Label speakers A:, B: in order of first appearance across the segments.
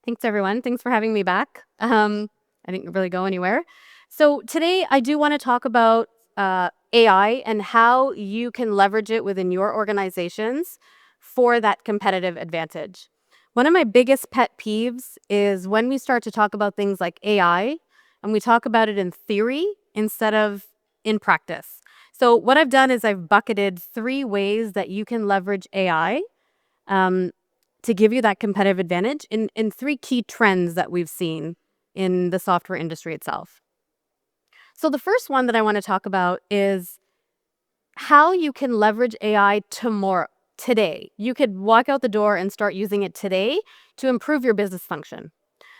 A: Thanks, everyone. Thanks for having me back. I didn't really go anywhere. So today I do want to talk about AI and how you can leverage it within your organizations for that competitive advantage. One of my biggest pet peeves is when we start to talk about things like AI and we talk about it in theory instead of in practice. So what I've done is I've bucketed 3 ways that you can leverage AI um, to give you that competitive advantage in 3 key trends that we've seen in the software industry itself. So the first one that I want to talk about is how you can leverage AI today. You could walk out the door and start using it today to improve your business function.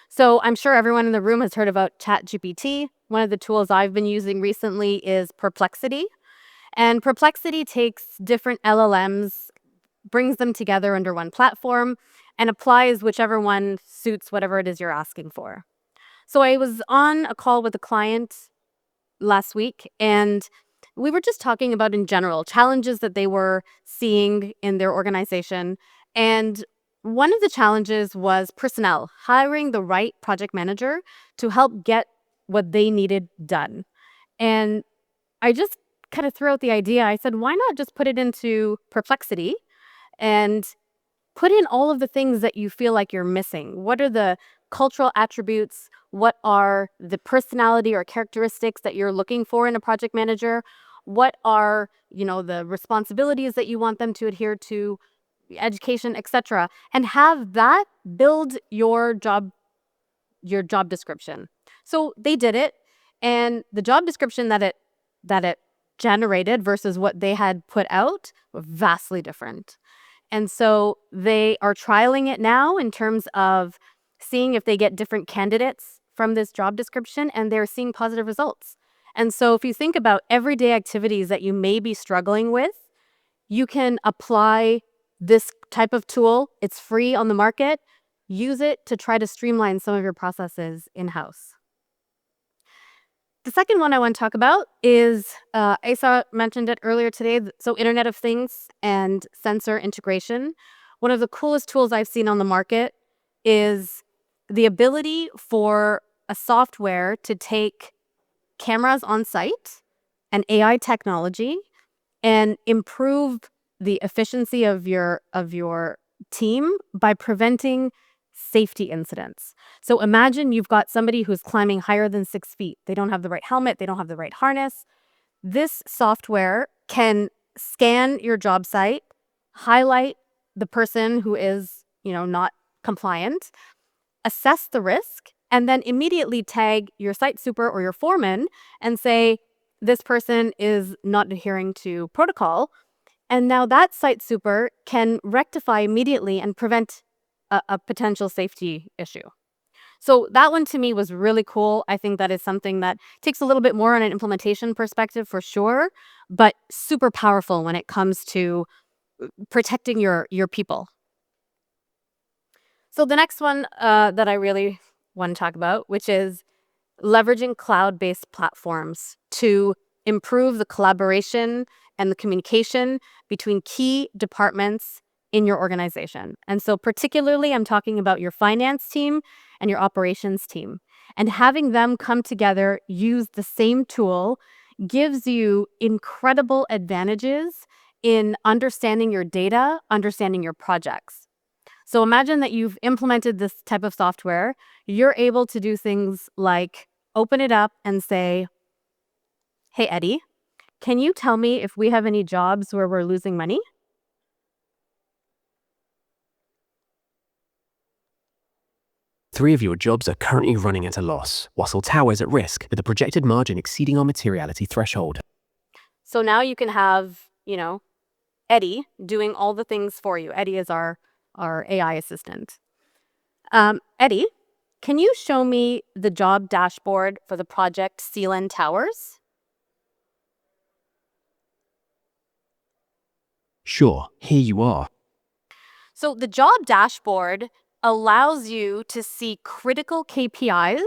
A: So I'm sure everyone in the room has heard about ChatGPT. One of the tools I've been using recently is Perplexity. And Perplexity takes different LLMs, brings them together under one platform, and applies whichever one suits whatever it is you're asking for. So I was on a call with a client last week, and we were just talking about in general challenges that they were seeing in their organization. And one of the challenges was personnel, hiring the right project manager to help get what they needed done. And I just kind of threw out the idea. I said, why not just put it into Perplexity and put in all of the things that you feel like you're missing? What are the cultural attributes? What are the personality or characteristics that you're looking for in a project manager? What are, the responsibilities that you want them to adhere to, education, etc. And have that build your job description. So they did it, and the job description that it generated versus what they had put out were vastly different. And so they are trialing it now in terms of seeing if they get different candidates from this job description, and they're seeing positive results. And so if you think about everyday activities that you may be struggling with, you can apply this type of tool. It's free on the market. Use it to try to streamline some of your processes in-house. The second one I want to talk about is Asa mentioned it earlier today. So Internet of Things and sensor integration. One of the coolest tools I've seen on the market is the ability for a software to take cameras on site and AI technology and improve the efficiency of your team by preventing safety incidents. So imagine you've got somebody who's climbing higher than 6 feet. They don't have the right helmet, they don't have the right harness. This software can scan your job site, highlight the person who is, not compliant, assess the risk, and then immediately tag your site super or your foreman and say, this person is not adhering to protocol. And now that site super can rectify immediately and prevent a potential safety issue. So that one to me was really cool. I think that is something that takes a little bit more on an implementation perspective for sure, but super powerful when it comes to protecting your people. So the next one that I really want to talk about, which is leveraging cloud-based platforms to improve the collaboration and the communication between key departments in your organization. And so particularly, I'm talking about your finance team and your operations team. And having them come together, use the same tool, gives you incredible advantages in understanding your data, understanding your projects. So imagine that you've implemented this type of software. You're able to do things like open it up and say, hey, Eddie, can you tell me if we have any jobs where we're losing money?
B: 3 of your jobs are currently running at a loss. Wassel Tower is at risk, with a projected margin exceeding our materiality threshold.
A: So now you can have, Eddie doing all the things for you. Eddie is our AI assistant. Eddie, can you show me the job dashboard for the project Sealand Towers?
B: Sure, here you are.
A: So the job dashboard allows you to see critical KPIs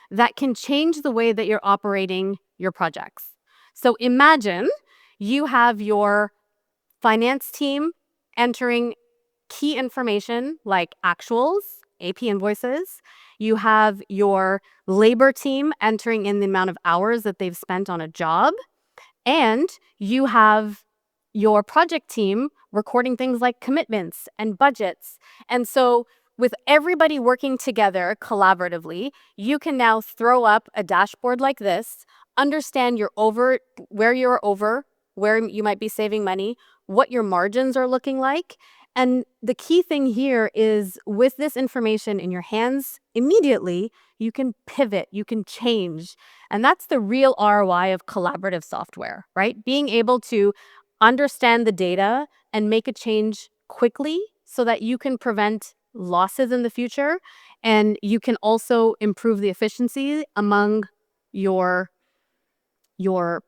A: that can change the way that you're operating your projects. So imagine you have your finance team entering key information like actuals AP invoices. You have your labor team entering in the amount of hours that they've spent on a job. And you have your project team recording things like commitments and budgets. And so, with everybody working together collaboratively, you can now throw up a dashboard like this, understand where you're over, where you might be saving money, what your margins are looking like. And the key thing here is with this information in your hands immediately, you can pivot, you can change. And that's the real ROI of collaborative software, right? Being able to understand the data and make a change quickly so that you can prevent losses in the future, and you can also improve the efficiency among your your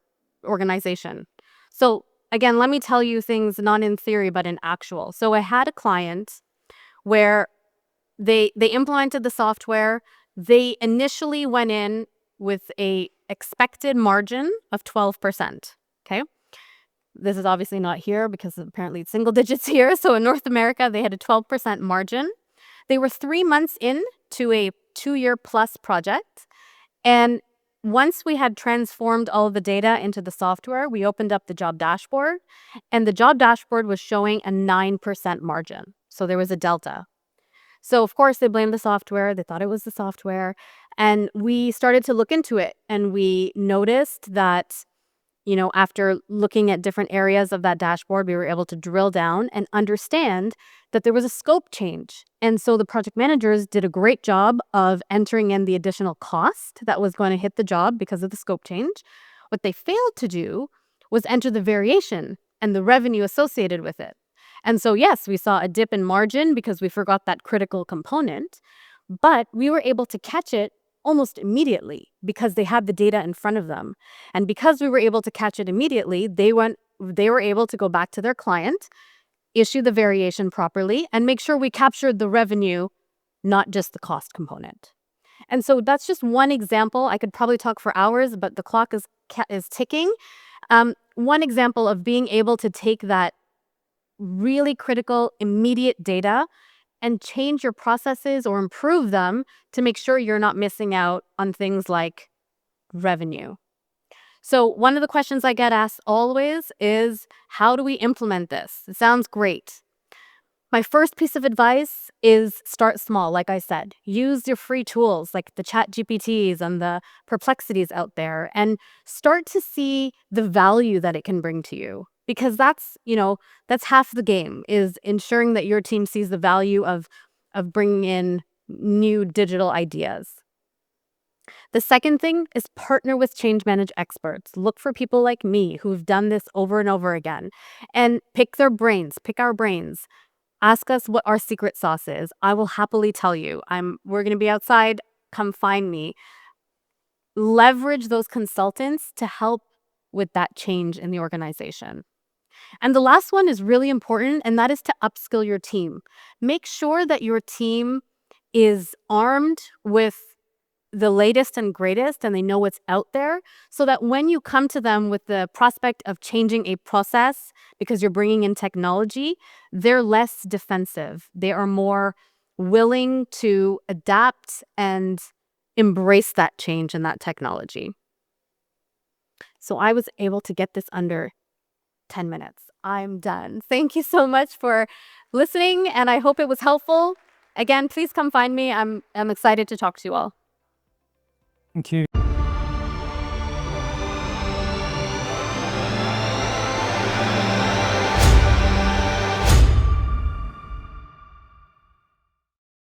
A: organization. So again, let me tell you things not in theory but in actual. So I had a client where they implemented the software. They initially went in with a expected margin of 12%. Okay. This is obviously not here because apparently it's single digits here. So in North America, they had a 12% margin. They were 3 months in to a 2-year plus project. And once we had transformed all of the data into the software, we opened up the job dashboard, and the job dashboard was showing a 9% margin. So there was a delta. So of course they blamed the software. They thought it was the software. And we started to look into it, and we noticed that, after looking at different areas of that dashboard, we were able to drill down and understand that there was a scope change. And so the project managers did a great job of entering in the additional cost that was going to hit the job because of the scope change. What they failed to do was enter the variation and the revenue associated with it. And so, yes, we saw a dip in margin because we forgot that critical component, but we were able to catch it almost immediately because they had the data in front of them. And because we were able to catch it immediately, they were able to go back to their client, issue the variation properly, and make sure we captured the revenue, not just the cost component. And so that's just one example. I could probably talk for hours, but the clock is ticking. One example of being able to take that really critical, immediate data and change your processes or improve them to make sure you're not missing out on things like revenue. So one of the questions I get asked always is, how do we implement this? It sounds great. My first piece of advice is start small, like I said. Use your free tools like the Chat GPTs and the Perplexities out there, and start to see the value that it can bring to you. Because that's half the game, is ensuring that your team sees the value of bringing in new digital ideas. The second thing is partner with change manage experts. Look for people like me who've done this over and over again, and pick our brains. Ask us what our secret sauce is. I will happily tell you. We're going to be outside. Come find me. Leverage those consultants to help with that change in the organization. And the last one is really important, and that is to upskill your team. Make sure that your team is armed with the latest and greatest, and they know what's out there, so that when you come to them with the prospect of changing a process because you're bringing in technology, they're less defensive. They are more willing to adapt and embrace that change and that technology. So I was able to get this under 10 minutes. I'm done. Thank you so much for listening, and I hope it was helpful. Again, please come find me. I'm excited to talk to you all.
C: Thank you.